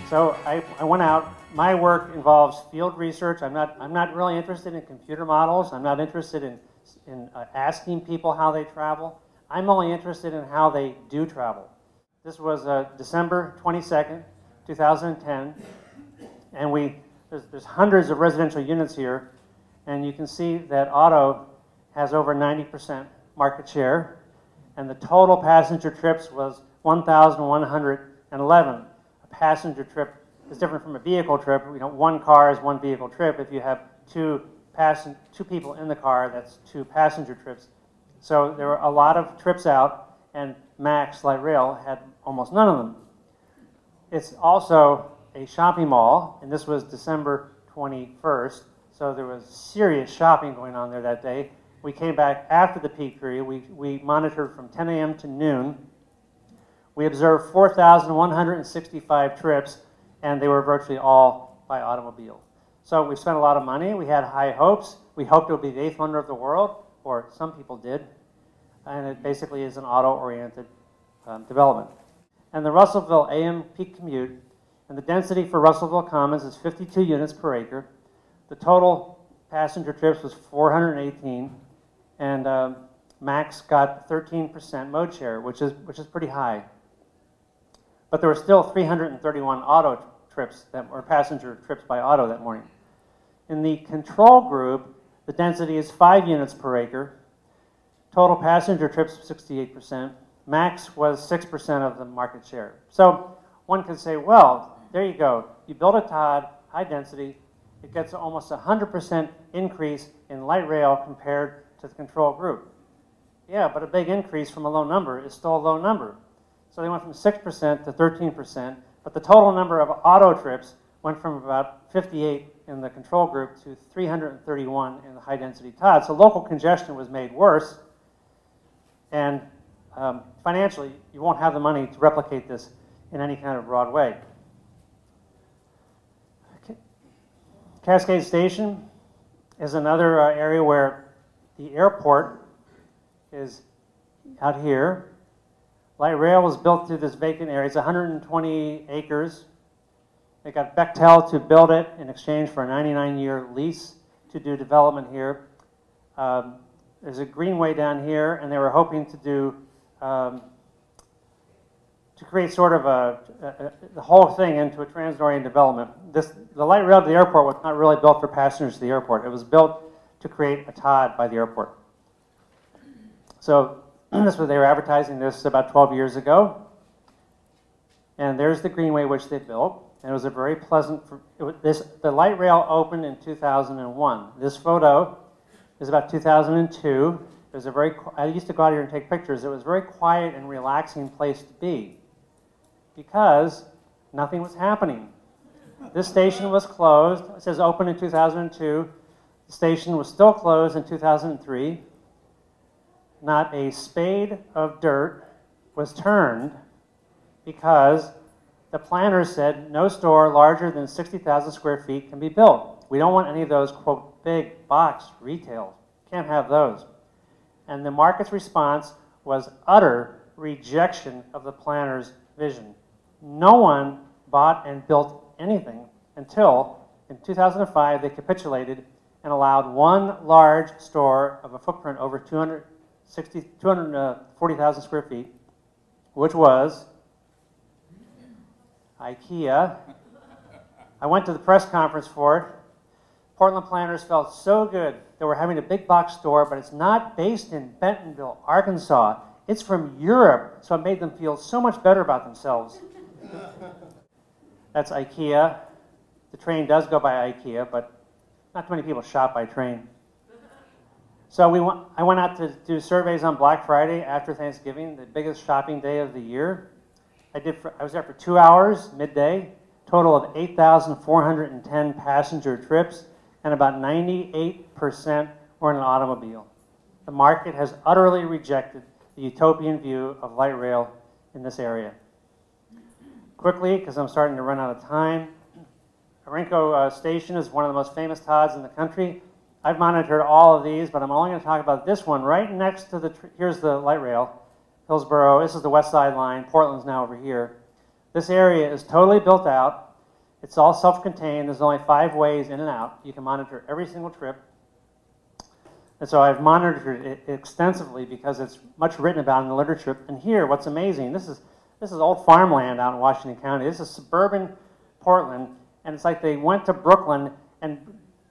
So I went out. My work involves field research. I'm not really interested in computer models. I'm not interested in asking people how they travel. I'm only interested in how they do travel. This was December 22nd, 2010, and there's hundreds of residential units here, and you can see that auto has over 90% market share, and the total passenger trips was 1,111. A passenger trip is different from a vehicle trip. You know, one car is one vehicle trip. If you have two people in the car, that's two passenger trips. So there were a lot of trips out, and Max Light Rail had almost none of them. It's also a shopping mall, and this was December 21st, so there was serious shopping going on there that day. We came back after the peak period. We monitored from 10 a.m. to noon. We observed 4,165 trips, and they were virtually all by automobile. So we spent a lot of money. We had high hopes. We hoped it would be the eighth wonder of the world, or some people did. And it basically is an auto-oriented development. And the Russellville AM peak commute, and the density for Russellville Commons is 52 units per acre. The total passenger trips was 418, and Max got 13% mode share, which is pretty high. But there were still 331 auto trips, or passenger trips by auto that morning. In the control group, the density is 5 units per acre. Total passenger trips, 68%. Max was 6% of the market share. So one could say, well, there you go. You build a TOD, high density, it gets almost 100% increase in light rail compared to the control group. Yeah, but a big increase from a low number is still a low number. So they went from 6% to 13%, but the total number of auto trips went from about 58 in the control group to 331 in the high density TOD. So local congestion was made worse, and financially, you won't have the money to replicate this in any kind of broad way. Cascade Station is another area where the airport is out here. Light rail was built through this vacant area. It's 120 acres. They got Bechtel to build it in exchange for a 99-year lease to do development here. There's a greenway down here, and they were hoping to do to create sort of the whole thing into a trans-oriented development. The light rail to the airport was not really built for passengers to the airport. It was built to create a TOD by the airport. So this was, they were advertising this about 12 years ago. And there's the greenway which they built. And it was a very pleasant, the light rail opened in 2001. This photo is about 2002. It was I used to go out here and take pictures. It was a very quiet and relaxing place to be because nothing was happening. This station was closed. It says open in 2002. The station was still closed in 2003. Not a spade of dirt was turned because the planners said no store larger than 60,000 square feet can be built. We don't want any of those, quote, big box retail. Can't have those. And the market's response was utter rejection of the planner's vision. No one bought and built anything until, in 2005, they capitulated and allowed one large store of a footprint over 240,000 square feet, which was IKEA. I went to the press conference for it. Portland planners felt so good that we're having a big box store, but it's not based in Bentonville, Arkansas. It's from Europe, so it made them feel so much better about themselves. That's IKEA. The train does go by IKEA, but not too many people shop by train. So I went out to do surveys on Black Friday after Thanksgiving, the biggest shopping day of the year. I was there for 2 hours, midday, total of 8,410 passenger trips, and about 98% were in an automobile. The market has utterly rejected the utopian view of light rail in this area. Quickly, because I'm starting to run out of time, Orinco Station is one of the most famous TODs in the country. I've monitored all of these, but I'm only going to talk about this one right next to here's the light rail, Hillsborough. This is the west side line. Portland's now over here. This area is totally built out. It's all self-contained. There's only 5 ways in and out. You can monitor every single trip. And so I've monitored it extensively because it's much written about in the literature. And here, what's amazing, this is old farmland out in Washington County. This is suburban Portland, and it's like they went to Brooklyn and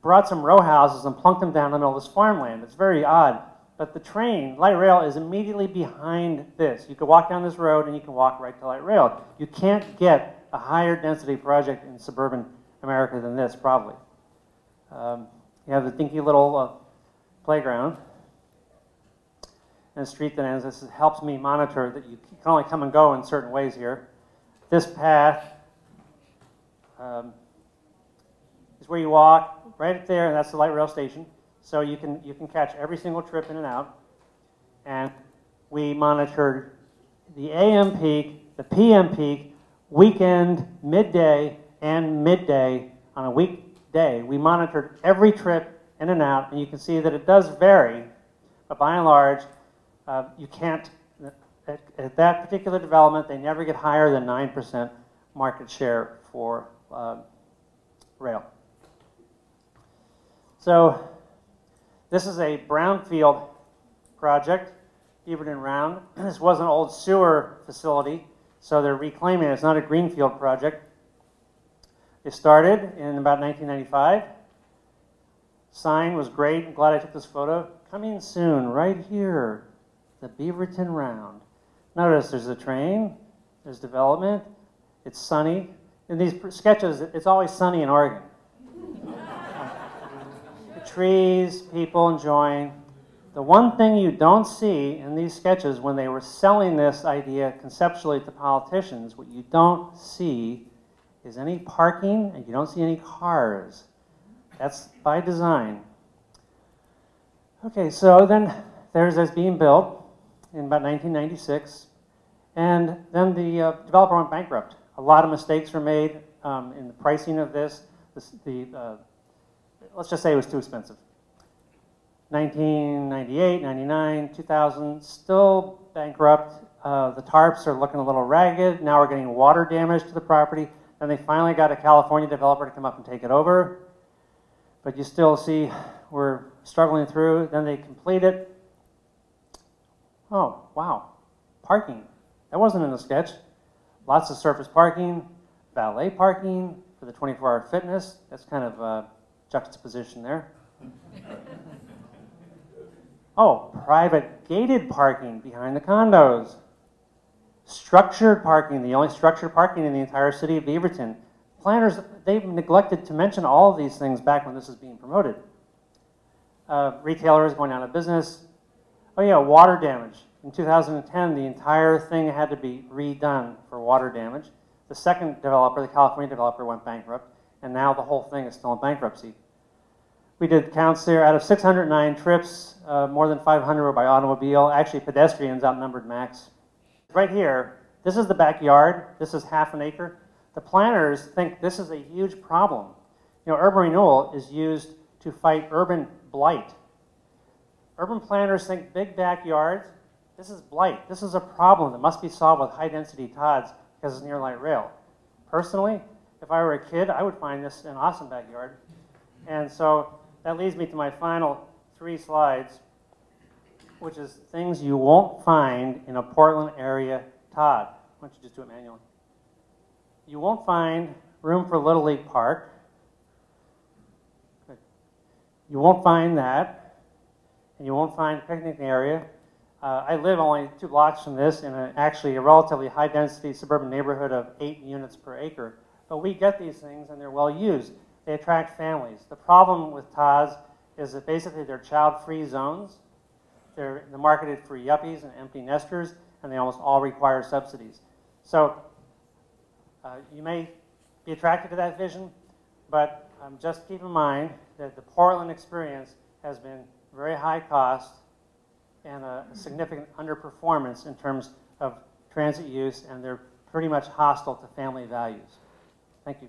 brought some row houses and plunked them down in the middle of this farmland. It's very odd. But the train, light rail, is immediately behind this. You can walk down this road and you can walk right to light rail. You can't get a higher density project in suburban America than this, probably. You have the dinky little playground and a street that ends. This helps me monitor that you can only come and go in certain ways here. This path is where you walk right there, and that's the light rail station. So you can catch every single trip in and out. And we monitored the AM peak, the PM peak, weekend, midday, and midday on a weekday. We monitored every trip in and out, and you can see that it does vary, but by and large, you can't, at that particular development, they never get higher than 9% market share for rail. So this is a brownfield project, Beaverton Round. This was an old sewer facility, so they're reclaiming it. It's not a greenfield project. It started in about 1995. Sign was great. I'm glad I took this photo. Coming soon, right here, the Beaverton Round. Notice there's a train, there's development, it's sunny. In these sketches, it's always sunny in Oregon. The trees, people enjoying. The one thing you don't see in these sketches when they were selling this idea conceptually to politicians, what you don't see is any parking, and you don't see any cars. That's by design. Okay, so then there's this being built in about 1996, and then the developer went bankrupt. A lot of mistakes were made in the pricing of this. Let's just say it was too expensive. 1998, 99, 2000, still bankrupt. The tarps are looking a little ragged. Now we're getting water damage to the property. Then they finally got a California developer to come up and take it over. But you still see we're struggling through. Then they complete it. Oh, wow. Parking. That wasn't in the sketch. Lots of surface parking, valet parking for the 24-hour fitness. That's kind of a juxtaposition there. Oh, private gated parking behind the condos. Structured parking, the only structured parking in the entire city of Beaverton. Planners, they've neglected to mention all of these things back when this is being promoted. Retailers going out of business. Oh yeah, water damage. In 2010, the entire thing had to be redone for water damage. The second developer, the California developer, went bankrupt, and now the whole thing is still in bankruptcy. We did counts there. Out of 609 trips, more than 500 were by automobile. Actually, pedestrians outnumbered max. Right here, this is the backyard. This is half an acre. The planners think this is a huge problem. You know, urban renewal is used to fight urban blight. Urban planners think big backyards. This is blight. This is a problem that must be solved with high-density TODs because it's near light rail. Personally, if I were a kid, I would find this an awesome backyard. And so that leads me to my final 3 slides, which is things you won't find in a Portland area TOD. Why don't you just do it manually? You won't find room for Little League Park. Good. You won't find that. And you won't find a picnic area. I live only 2 blocks from this in actually a relatively high-density suburban neighborhood of 8 units per acre. But we get these things, and they're well used. They attract families. The problem with TODs is that basically they're child-free zones. They're marketed for yuppies and empty nesters, and they almost all require subsidies. So you may be attracted to that vision, but just keep in mind that the Portland experience has been very high cost and a significant underperformance in terms of transit use, and they're pretty much hostile to family values. Thank you.